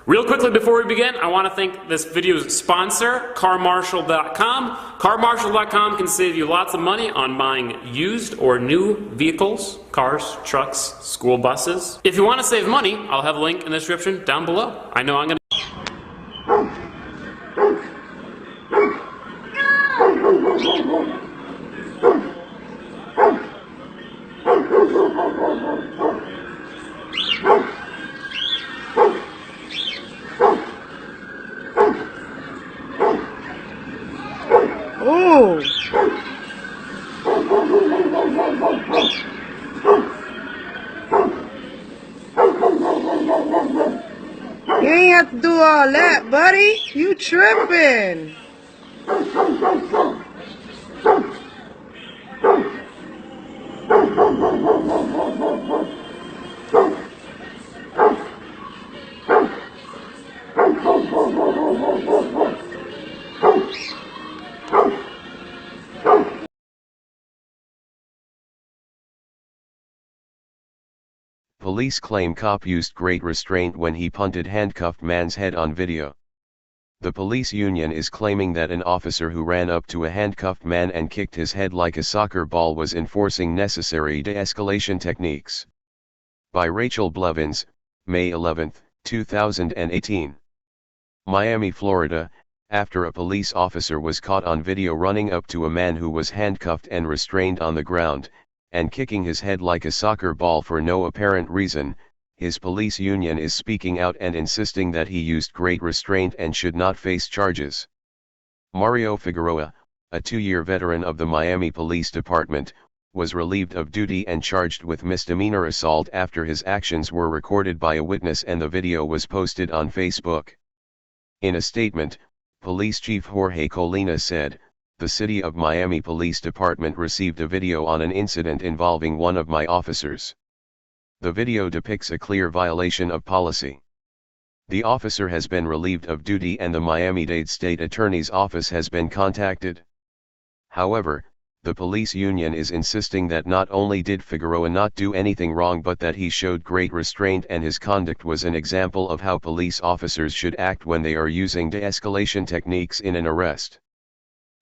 Real quickly before we begin, I want to thank this video's sponsor, CarMarshal.com. CarMarshal.com can save you lots of money on buying used or new vehicles, cars, trucks, school buses. If you want to save money, I'll have a link in the description down below. I know I'm going to... Oh! You ain't have to do all that, buddy. You tripping. Police claim cop used great restraint when he punted handcuffed man's head on video. The police union is claiming that an officer who ran up to a handcuffed man and kicked his head like a soccer ball was enforcing necessary de-escalation techniques. By Rachel Blevins, May 11, 2018. Miami, Florida, after a police officer was caught on video running up to a man who was handcuffed and restrained on the ground, and kicking his head like a soccer ball for no apparent reason, his police union is speaking out and insisting that he used great restraint and should not face charges. Mario Figueroa, a 2-year veteran of the Miami Police Department, was relieved of duty and charged with misdemeanor assault after his actions were recorded by a witness and the video was posted on Facebook. In a statement, Police Chief Jorge Colina said, "The City of Miami Police Department received a video on an incident involving one of my officers. The video depicts a clear violation of policy. The officer has been relieved of duty and the Miami-Dade State Attorney's Office has been contacted." However, the police union is insisting that not only did Figueroa not do anything wrong but that he showed great restraint and his conduct was an example of how police officers should act when they are using de-escalation techniques in an arrest.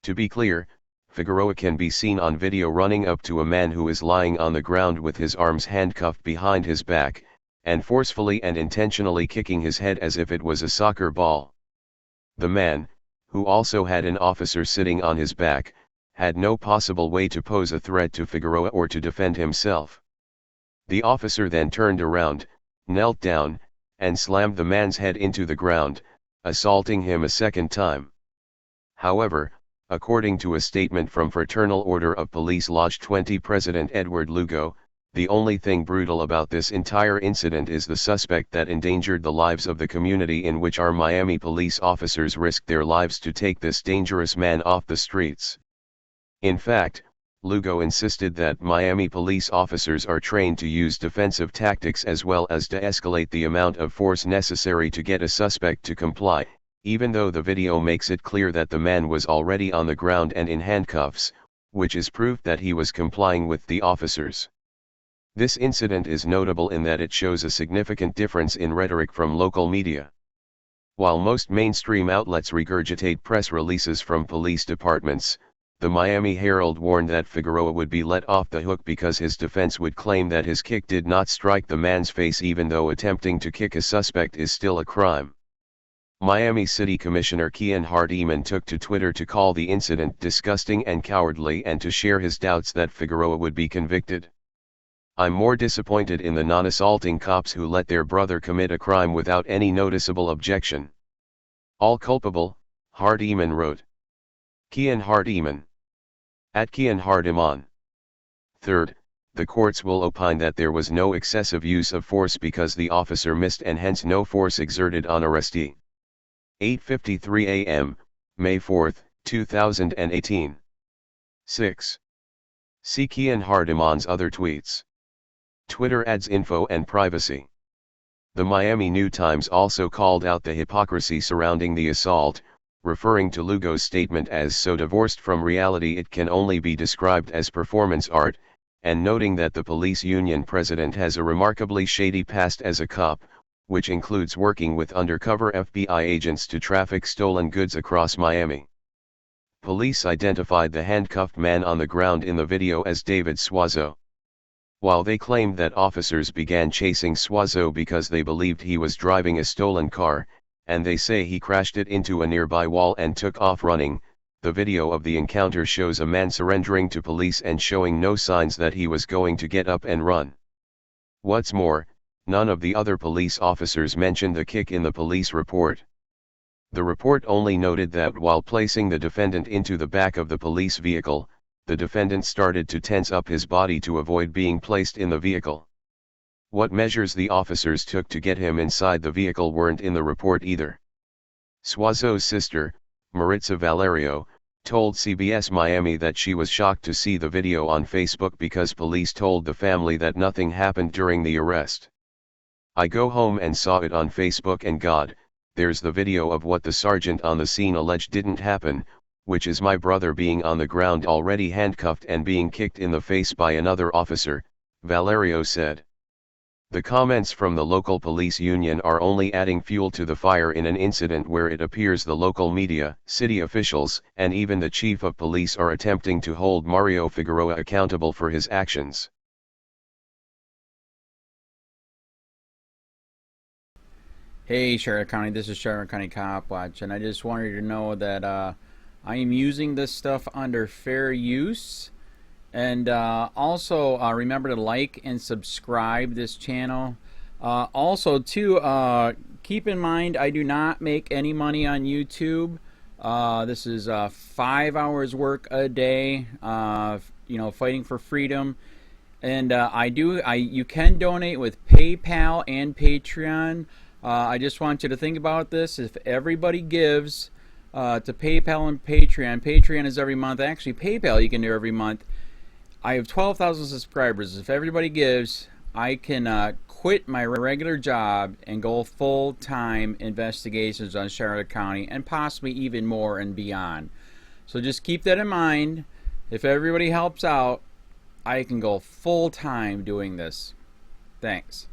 To be clear, Figueroa can be seen on video running up to a man who is lying on the ground with his arms handcuffed behind his back, and forcefully and intentionally kicking his head as if it was a soccer ball. The man, who also had an officer sitting on his back, had no possible way to pose a threat to Figueroa or to defend himself. The officer then turned around, knelt down, and slammed the man's head into the ground, assaulting him a second time. However, according to a statement from Fraternal Order of Police Lodge 20 President Edward Lugo, the only thing brutal about this entire incident is the suspect that endangered the lives of the community in which our Miami police officers risked their lives to take this dangerous man off the streets. In fact, Lugo insisted that Miami police officers are trained to use defensive tactics as well as de-escalate the amount of force necessary to get a suspect to comply, even though the video makes it clear that the man was already on the ground and in handcuffs, which is proof that he was complying with the officers. This incident is notable in that it shows a significant difference in rhetoric from local media. While most mainstream outlets regurgitate press releases from police departments, the Miami Herald warned that Figueroa would be let off the hook because his defense would claim that his kick did not strike the man's face even though attempting to kick a suspect is still a crime. Miami City Commissioner Kean Hardeman took to Twitter to call the incident disgusting and cowardly and to share his doubts that Figueroa would be convicted. "I'm more disappointed in the non-assaulting cops who let their brother commit a crime without any noticeable objection. All culpable," Hardeman wrote. Kean Hardeman. At Kean Hardeman. Third, the courts will opine that there was no excessive use of force because the officer missed and hence no force exerted on arrestee. 8:53 a.m., May 4, 2018. 6. See Kean Hardeman's other tweets. Twitter adds info and privacy. The Miami New Times also called out the hypocrisy surrounding the assault, referring to Lugo's statement as so divorced from reality it can only be described as performance art, and noting that the police union president has a remarkably shady past as a cop, which includes working with undercover FBI agents to traffic stolen goods across Miami. Police identified the handcuffed man on the ground in the video as David Suazo. While they claimed that officers began chasing Suazo because they believed he was driving a stolen car, and they say he crashed it into a nearby wall and took off running, the video of the encounter shows a man surrendering to police and showing no signs that he was going to get up and run. What's more, none of the other police officers mentioned the kick in the police report. The report only noted that while placing the defendant into the back of the police vehicle, the defendant started to tense up his body to avoid being placed in the vehicle. What measures the officers took to get him inside the vehicle weren't in the report either. Suazo's sister, Maritza Valerio, told CBS Miami that she was shocked to see the video on Facebook because police told the family that nothing happened during the arrest. "I go home and saw it on Facebook and God, there's the video of what the sergeant on the scene alleged didn't happen, which is my brother being on the ground already handcuffed and being kicked in the face by another officer," Valerio said. The comments from the local police union are only adding fuel to the fire in an incident where it appears the local media, city officials, and even the chief of police are attempting to hold Mario Figueroa accountable for his actions. Hey Charlotte County, this is Charlotte County Cop Watch, and I just wanted you to know that I am using this stuff under fair use. And also remember to like and subscribe this channel. Also too, keep in mind I do not make any money on YouTube. This is 5 hours work a day, you know, fighting for freedom. And you can donate with PayPal and Patreon. I just want you to think about this. If everybody gives to PayPal and Patreon, Patreon is every month. Actually, PayPal you can do every month. I have 12,000 subscribers. If everybody gives, I can quit my regular job and go full-time investigations on Charlotte County and possibly even more and beyond. So just keep that in mind. If everybody helps out, I can go full-time doing this. Thanks.